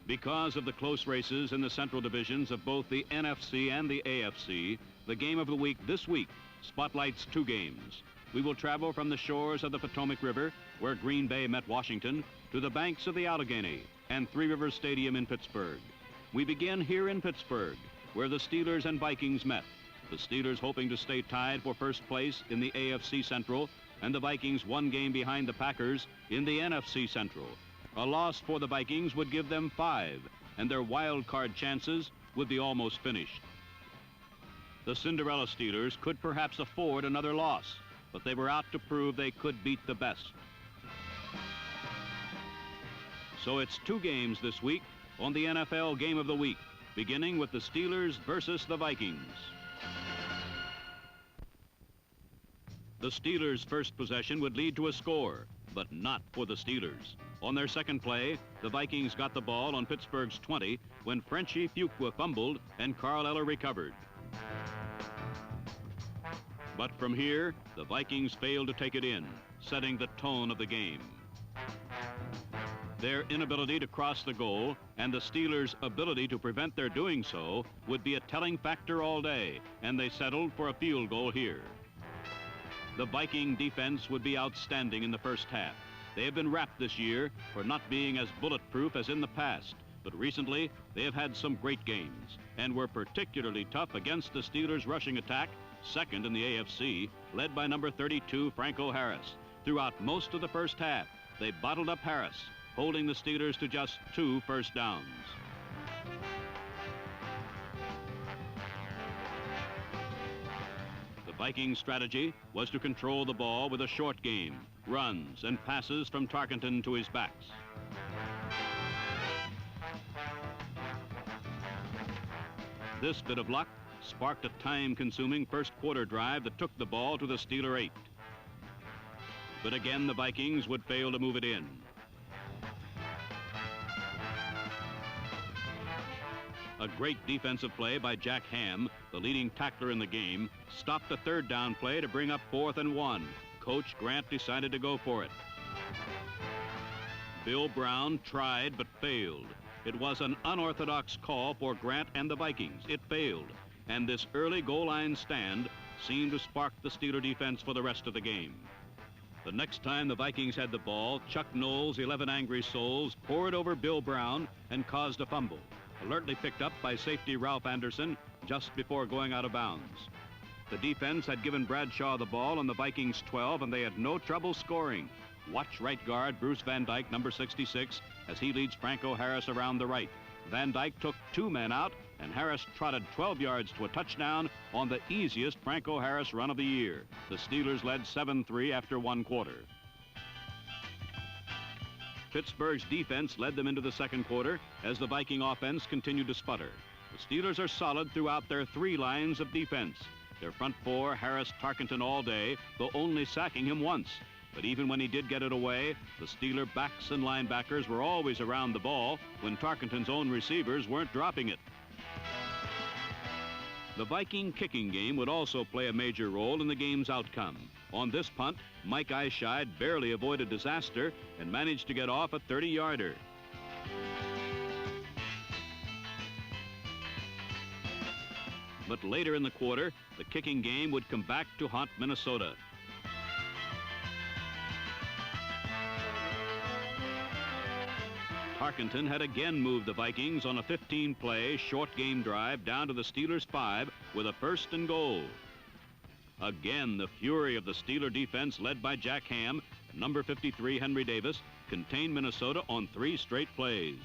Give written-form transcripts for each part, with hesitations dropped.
Because of the close races in the central divisions of both the NFC and the AFC, the game of the week this week spotlights two games. We will travel from the shores of the Potomac River, where Green Bay met Washington, to the banks of the Allegheny and Three Rivers Stadium in Pittsburgh. We begin here in Pittsburgh, where the Steelers and Vikings met. The Steelers hoping to stay tied for first place in the AFC Central, and the Vikings one game behind the Packers in the NFC Central. A loss for the Vikings would give them 5, and their wild card chances would be almost finished. The Cinderella Steelers could perhaps afford another loss, but they were out to prove they could beat the best. So it's two games this week on the NFL Game of the Week, beginning with the Steelers versus the Vikings. The Steelers' first possession would lead to a score, but not for the Steelers. On their second play, the Vikings got the ball on Pittsburgh's 20 when Frenchie Fuqua fumbled and Carl Eller recovered. But from here, the Vikings failed to take it in, setting the tone of the game. Their inability to cross the goal and the Steelers' ability to prevent their doing so would be a telling factor all day, and they settled for a field goal here. The Viking defense would be outstanding in the first half. They have been rapped this year for not being as bulletproof as in the past, but recently they have had some great games and were particularly tough against the Steelers' rushing attack, second in the AFC, led by number 32, Franco Harris. Throughout most of the first half, they bottled up Harris, holding the Steelers to just 2 first downs. The Vikings' strategy was to control the ball with a short game, runs and passes from Tarkenton to his backs. This bit of luck sparked a time-consuming first quarter drive that took the ball to the Steeler 8. But again, the Vikings would fail to move it in. A great defensive play by Jack Ham, the leading tackler in the game, stopped a third down play to bring up 4th and 1. Coach Grant decided to go for it. Bill Brown tried but failed. It was an unorthodox call for Grant and the Vikings. It failed, and this early goal line stand seemed to spark the Steeler defense for the rest of the game. The next time the Vikings had the ball, Chuck Noll's 11 Angry Souls poured over Bill Brown and caused a fumble, alertly picked up by safety Ralph Anderson just before going out of bounds. The defense had given Bradshaw the ball on the Vikings' 12, and they had no trouble scoring. Watch right guard Bruce Van Dyke, number 66, as he leads Franco Harris around the right. Van Dyke took 2 men out, and Harris trotted 12 yards to a touchdown on the easiest Franco Harris run of the year. The Steelers led 7-3 after 1 quarter. Pittsburgh's defense led them into the second quarter as the Viking offense continued to sputter. The Steelers are solid throughout their 3 lines of defense. Their front 4, Harris, Tarkenton all day, though only sacking him once. But even when he did get it away, the Steeler backs and linebackers were always around the ball when Tarkenton's own receivers weren't dropping it. The Viking kicking game would also play a major role in the game's outcome. On this punt, Mike Eyeshide barely avoided disaster and managed to get off a 30-yarder. But later in the quarter, the kicking game would come back to haunt Minnesota. Tarkenton had again moved the Vikings on a 15-play short game drive down to the Steelers' 5 with a 1st and goal. Again, the fury of the Steeler defense led by Jack Ham and number 53 Henry Davis contained Minnesota on 3 straight plays.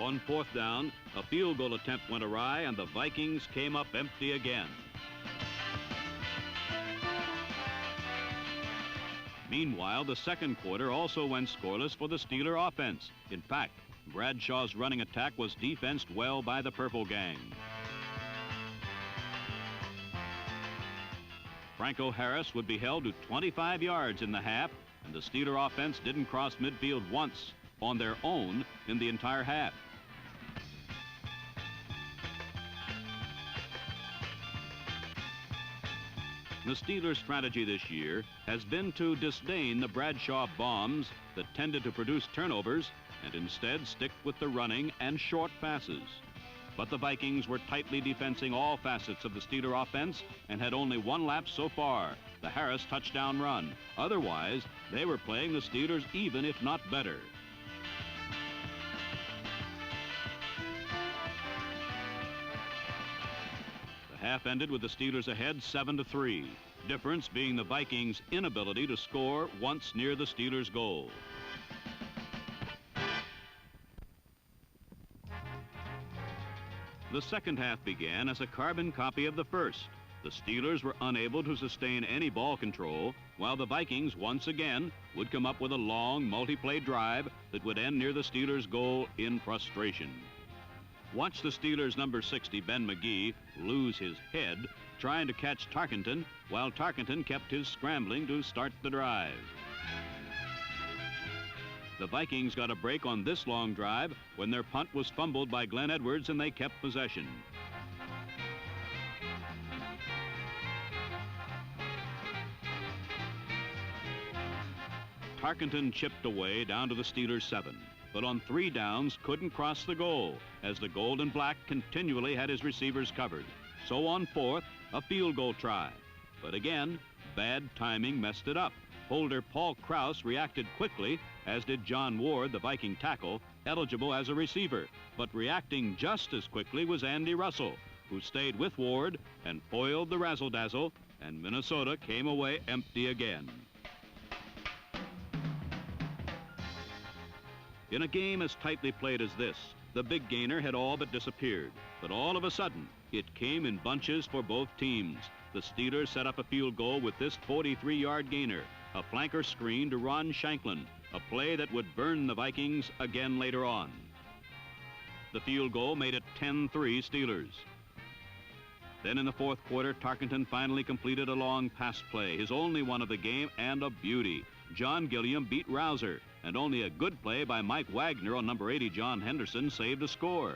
On 4th down, a field goal attempt went awry and the Vikings came up empty again. Meanwhile, the second quarter also went scoreless for the Steeler offense. In fact, Bradshaw's running attack was defensed well by the Purple Gang. Franco Harris would be held to 25 yards in the half, and the Steeler offense didn't cross midfield once on their own in the entire half. The Steelers' strategy this year has been to disdain the Bradshaw bombs that tended to produce turnovers and instead stick with the running and short passes. But the Vikings were tightly defensing all facets of the Steeler offense and had only one lapse so far, the Harris touchdown run. Otherwise, they were playing the Steelers even, if not better. The half ended with the Steelers ahead 7-3. Difference being the Vikings' inability to score once near the Steelers' goal. The second half began as a carbon copy of the first. The Steelers were unable to sustain any ball control, while the Vikings once again would come up with a long multi-play drive that would end near the Steelers' goal in frustration. Watch the Steelers' number 60, Ben McGee, lose his head trying to catch Tarkenton, while Tarkenton kept his scrambling to start the drive. The Vikings got a break on this long drive when their punt was fumbled by Glenn Edwards and they kept possession. Tarkenton chipped away down to the Steelers' 7, but on 3 downs couldn't cross the goal as the gold and black continually had his receivers covered. So on 4th, a field goal try. But again, bad timing messed it up. Holder Paul Krause reacted quickly, as did John Ward, the Viking tackle, eligible as a receiver. But reacting just as quickly was Andy Russell, who stayed with Ward and foiled the razzle-dazzle, and Minnesota came away empty again. In a game as tightly played as this, the big gainer had all but disappeared. But all of a sudden, it came in bunches for both teams. The Steelers set up a field goal with this 43-yard gainer, a flanker screen to Ron Shanklin, a play that would burn the Vikings again later on. The field goal made it 10-3 Steelers. Then in the 4th quarter, Tarkenton finally completed a long pass play, his only one of the game, and a beauty. John Gilliam beat Rouser, and only a good play by Mike Wagner on number 80, John Henderson, saved a score.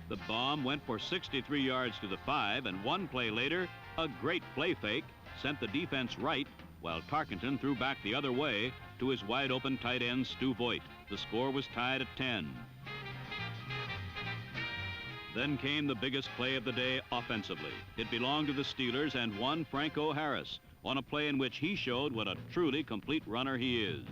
The bomb went for 63 yards to the 5, and one play later, a great play fake sent the defense right, while Tarkenton threw back the other way to his wide-open tight end, Stu Voigt. The score was tied at 10. Then came the biggest play of the day offensively. It belonged to the Steelers and one Franco Harris on a play in which he showed what a truly complete runner he is.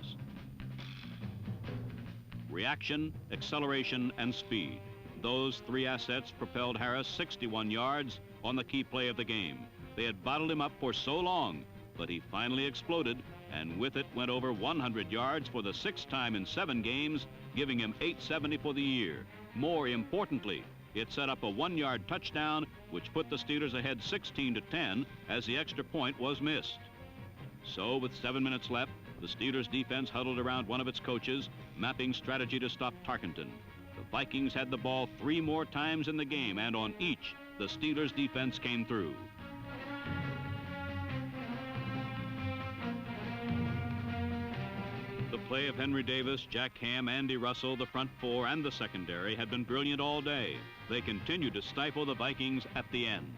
Reaction, acceleration, and speed. Those 3 assets propelled Harris 61 yards on the key play of the game. They had bottled him up for so long, but he finally exploded, and with it went over 100 yards for the 6th time in 7 games, giving him 870 for the year. More importantly, it set up a 1-yard touchdown, which put the Steelers ahead 16-10 as the extra point was missed. So with 7 minutes left, the Steelers defense huddled around one of its coaches, mapping strategy to stop Tarkenton. The Vikings had the ball 3 more times in the game, and on each, the Steelers defense came through. The play of Henry Davis, Jack Ham, Andy Russell, the front 4, and the secondary had been brilliant all day. They continued to stifle the Vikings at the end.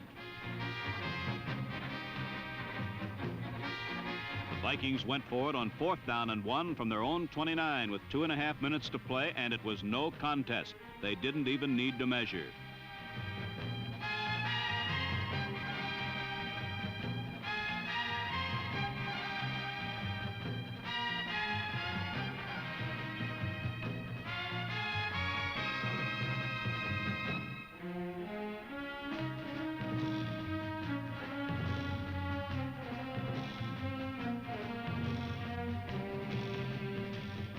The Vikings went for it on 4th down and 1 from their own 29 with 2.5 minutes to play, and it was no contest. They didn't even need to measure.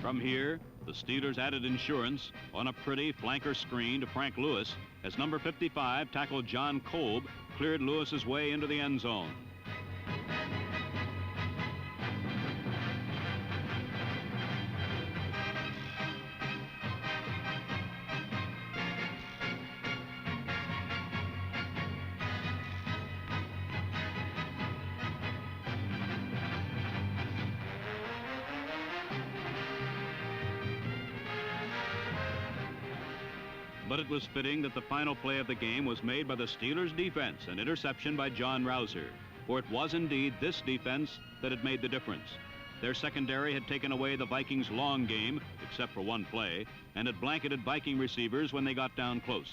From here, the Steelers added insurance on a pretty flanker screen to Frank Lewis as number 55 tackled John Kolb cleared Lewis's way into the end zone. But it was fitting that the final play of the game was made by the Steelers' defense, an interception by John Rouser. For it was indeed this defense that had made the difference. Their secondary had taken away the Vikings' long game, except for one play, and had blanketed Viking receivers when they got down close.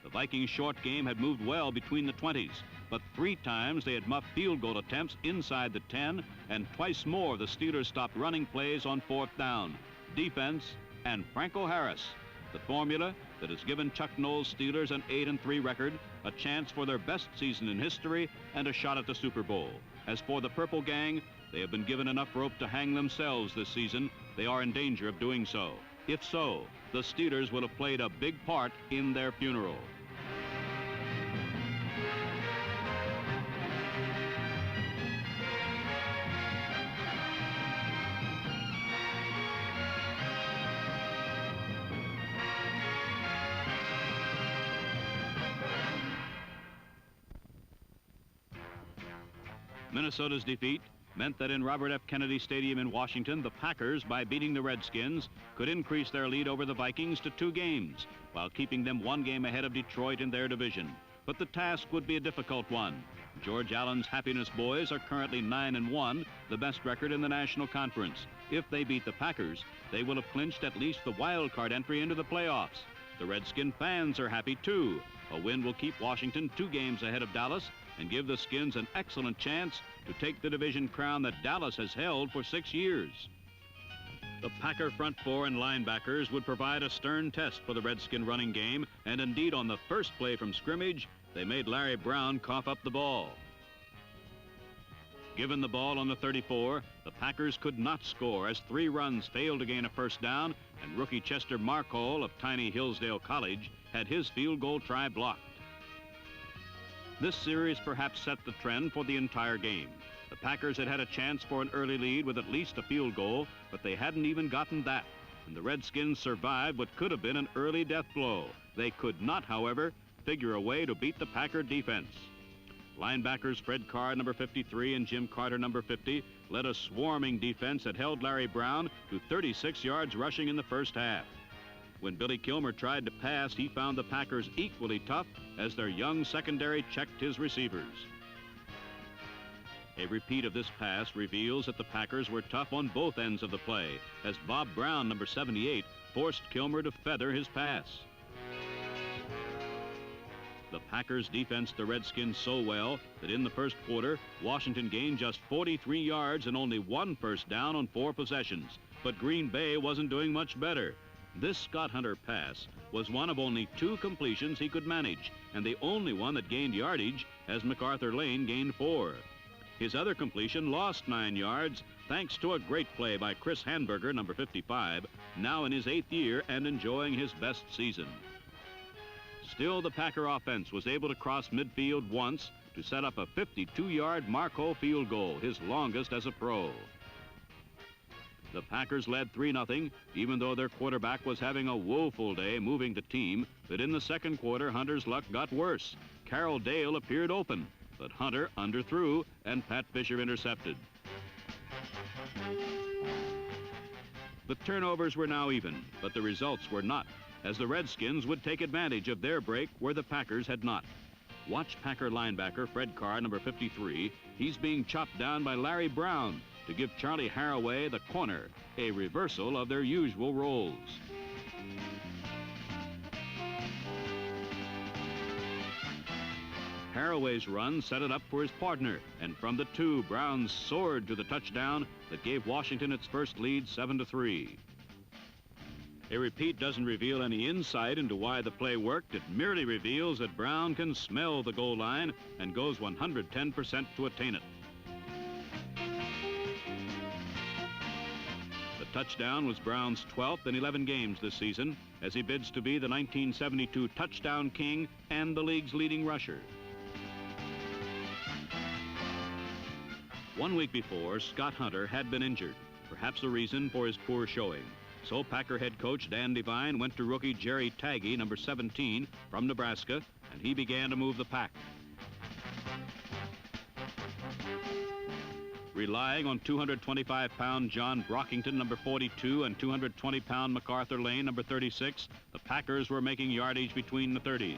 The Vikings' short game had moved well between the 20s, but 3 times they had muffed field goal attempts inside the 10, and twice more the Steelers stopped running plays on 4th down. Defense and Franco Harris, the formula that has given Chuck Noll's Steelers an 8-3 record, a chance for their best season in history, and a shot at the Super Bowl. As for the Purple Gang, they have been given enough rope to hang themselves this season. They are in danger of doing so. If so, the Steelers will have played a big part in their funeral. Minnesota's defeat meant that in Robert F. Kennedy Stadium in Washington, the Packers, by beating the Redskins, could increase their lead over the Vikings to 2 games, while keeping them 1 game ahead of Detroit in their division. But the task would be a difficult one. George Allen's Happiness Boys are currently 9-1, the best record in the National Conference. If they beat the Packers, they will have clinched at least the wild card entry into the playoffs. The Redskin fans are happy too. A win will keep Washington 2 games ahead of Dallas and give the Skins an excellent chance to take the division crown that Dallas has held for 6 years. The Packer front 4 and linebackers would provide a stern test for the Redskin running game, and indeed on the first play from scrimmage, they made Larry Brown cough up the ball. Given the ball on the 34, the Packers could not score as 3 runs failed to gain a first down, and rookie Chester Markole of tiny Hillsdale College had his field goal try blocked. This series perhaps set the trend for the entire game. The Packers had had a chance for an early lead with at least a field goal, but they hadn't even gotten that, and the Redskins survived what could have been an early death blow. They could not, however, figure a way to beat the Packer defense. Linebackers Fred Carr, number 53, and Jim Carter, number 50, led a swarming defense that held Larry Brown to 36 yards rushing in the first half. When Billy Kilmer tried to pass, he found the Packers equally tough as their young secondary checked his receivers. A repeat of this pass reveals that the Packers were tough on both ends of the play, as Bob Brown, number 78, forced Kilmer to feather his pass. The Packers defensed the Redskins so well that in the first quarter, Washington gained just 43 yards and only 1 first down on 4 possessions. But Green Bay wasn't doing much better. This Scott Hunter pass was one of only 2 completions he could manage, and the only one that gained yardage, as MacArthur Lane gained 4. His other completion lost 9 yards, thanks to a great play by Chris Hanberger, number 55, now in his 8th year and enjoying his best season. Still, the Packer offense was able to cross midfield once to set up a 52-yard Marco field goal, his longest as a pro. The Packers led 3-0, even though their quarterback was having a woeful day moving the team. But in the second quarter, Hunter's luck got worse. Carroll Dale appeared open, but Hunter underthrew and Pat Fisher intercepted. The turnovers were now even, but the results were not, as the Redskins would take advantage of their break where the Packers had not. Watch Packer linebacker Fred Carr, number 53. He's being chopped down by Larry Brown to give Charlie Haraway the corner, a reversal of their usual roles. Haraway's run set it up for his partner, and from the 2, Brown soared to the touchdown that gave Washington its first lead, 7-3. A repeat doesn't reveal any insight into why the play worked. It merely reveals that Brown can smell the goal line and goes 110% to attain it. The touchdown was Brown's 12th in 11 games this season, as he bids to be the 1972 touchdown king and the league's leading rusher. 1 week before, Scott Hunter had been injured, perhaps the reason for his poor showing. So Packer head coach Dan Devine went to rookie Jerry Taggy, number 17, from Nebraska, and he began to move the pack. Relying on 225-pound John Brockington, number 42, and 220-pound MacArthur Lane, number 36, the Packers were making yardage between the 30s.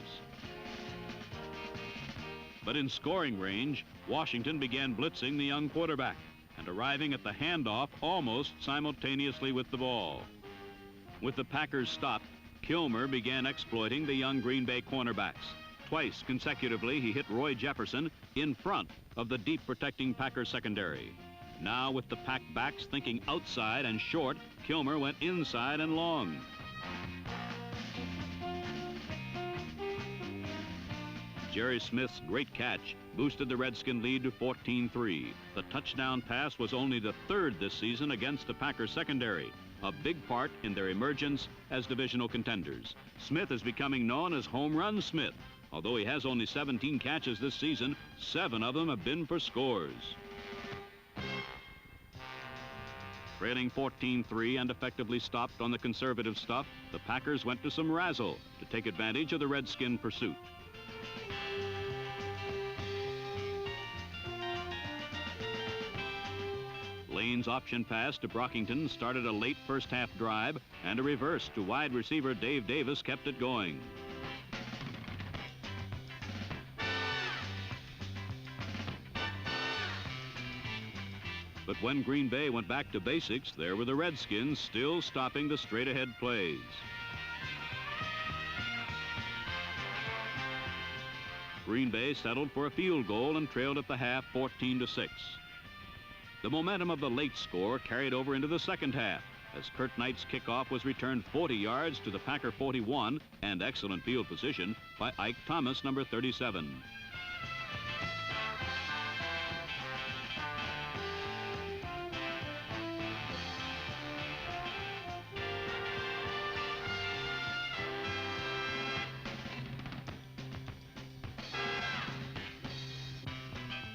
But in scoring range, Washington began blitzing the young quarterback and arriving at the handoff almost simultaneously with the ball. With the Packers stopped, Kilmer began exploiting the young Green Bay cornerbacks. Twice consecutively, he hit Roy Jefferson in front of the deep protecting Packers secondary. Now with the Pack backs thinking outside and short, Kilmer went inside and long. Jerry Smith's great catch boosted the Redskin lead to 14-3. The touchdown pass was only the third this season against the Packers secondary, a big part in their emergence as divisional contenders. Smith is becoming known as Home Run Smith. Although he has only 17 catches this season, 7 of them have been for scores. Trailing 14-3 and effectively stopped on the conservative stuff, the Packers went to some razzle to take advantage of the Redskin pursuit. Lane's option pass to Brockington started a late first-half drive, and a reverse to wide receiver Dave Davis kept it going. But when Green Bay went back to basics, there were the Redskins still stopping the straight-ahead plays. Green Bay settled for a field goal and trailed at the half 14-6. The momentum of the late score carried over into the second half as Kurt Knight's kickoff was returned 40 yards to the Packer 41 and excellent field position by Ike Thomas, number 37.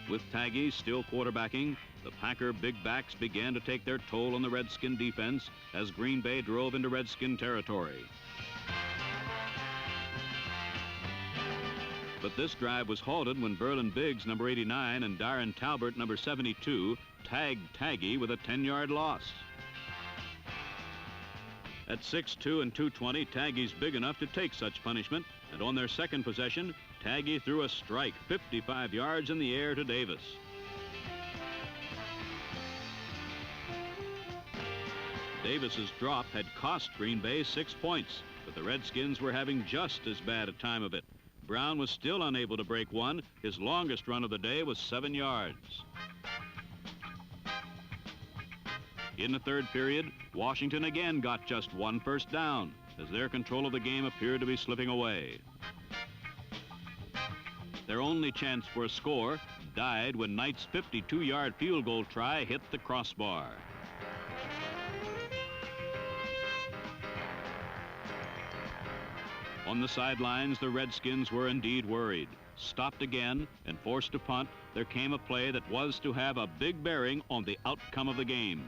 With Taggy still quarterbacking, the Packer big backs began to take their toll on the Redskin defense as Green Bay drove into Redskin territory. But this drive was halted when Berlin Biggs, number 89, and Darren Talbert, number 72, tagged Taggy with a 10-yard loss. At 6'2" and 220, Taggy's big enough to take such punishment, and on their second possession, Taggy threw a strike 55 yards in the air to Davis. Davis's drop had cost Green Bay 6 points, but the Redskins were having just as bad a time of it. Brown was still unable to break one. His longest run of the day was 7 yards. In the third period, Washington again got just one first down as their control of the game appeared to be slipping away. Their only chance for a score died when Knight's 52-yard field goal try hit the crossbar. On the sidelines, the Redskins were indeed worried. Stopped again and forced to punt, there came a play that was to have a big bearing on the outcome of the game.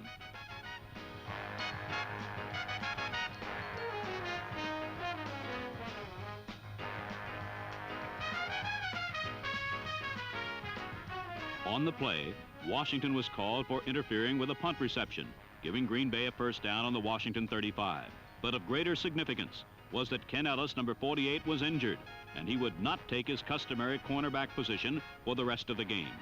On the play, Washington was called for interfering with a punt reception, giving Green Bay a first down on the Washington 35. But of greater significance was that Ken Ellis, number 48, was injured, and he would not take his customary cornerback position for the rest of the game.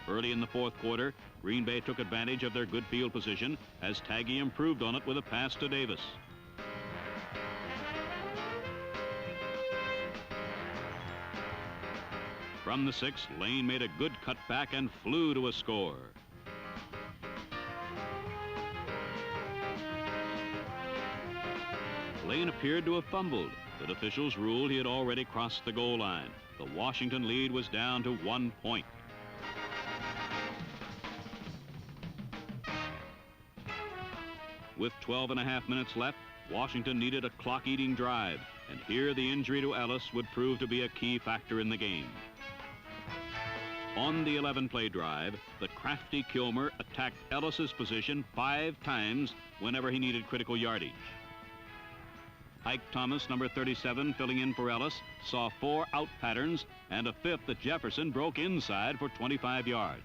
Early in the fourth quarter, Green Bay took advantage of their good field position as Taggy improved on it with a pass to Davis. From the 6, Lane made a good cutback and flew to a score. Lane appeared to have fumbled, but officials ruled he had already crossed the goal line. The Washington lead was down to 1 point. With 12.5 minutes left, Washington needed a clock-eating drive, and here the injury to Ellis would prove to be a key factor in the game. On the 11-play drive, the crafty Kilmer attacked Ellis's position 5 times whenever he needed critical yardage. Ike Thomas, number 37, filling in for Ellis, saw 4 out patterns and a 5th that Jefferson broke inside for 25 yards.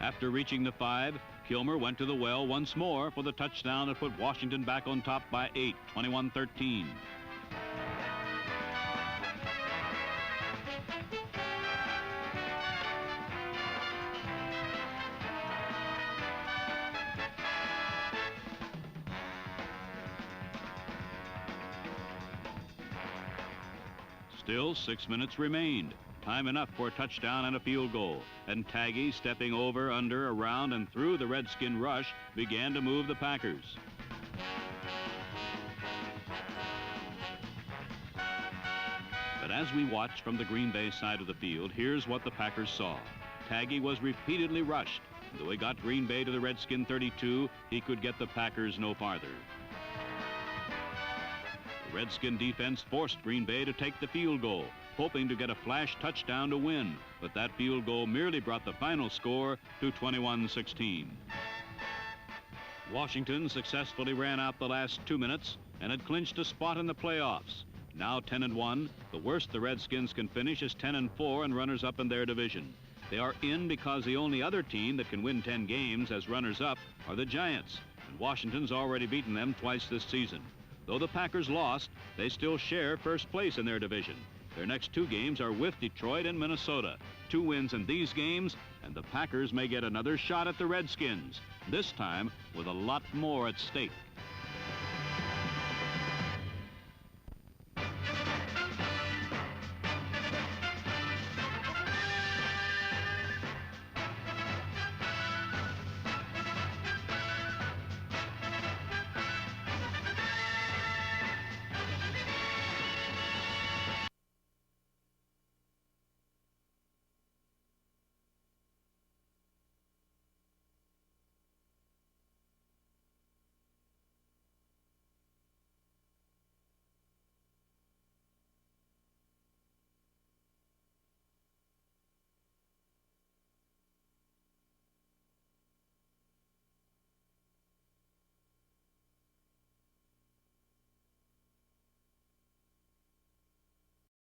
After reaching the 5, Kilmer went to the well once more for the touchdown that put Washington back on top by 8, 21-13. Still 6 minutes remained. Time enough for a touchdown and a field goal. And Taggy, stepping over, under, around, and through the Redskin rush, began to move the Packers. But as we watched from the Green Bay side of the field, here's what the Packers saw. Taggy was repeatedly rushed. Though he got Green Bay to the Redskin 32, he could get the Packers no farther. The Redskin defense forced Green Bay to take the field goal, hoping to get a flash touchdown to win, but that field goal merely brought the final score to 21-16. Washington successfully ran out the last 2 minutes and had clinched a spot in the playoffs. Now 10-1, the worst the Redskins can finish is 10-4 and runners-up in their division. They are in because the only other team that can win 10 games as runners-up are the Giants, and Washington's already beaten them twice this season. Though the Packers lost, they still share first place in their division. Their next 2 games are with Detroit and Minnesota. 2 wins in these games, and the Packers may get another shot at the Redskins, this time with a lot more at stake.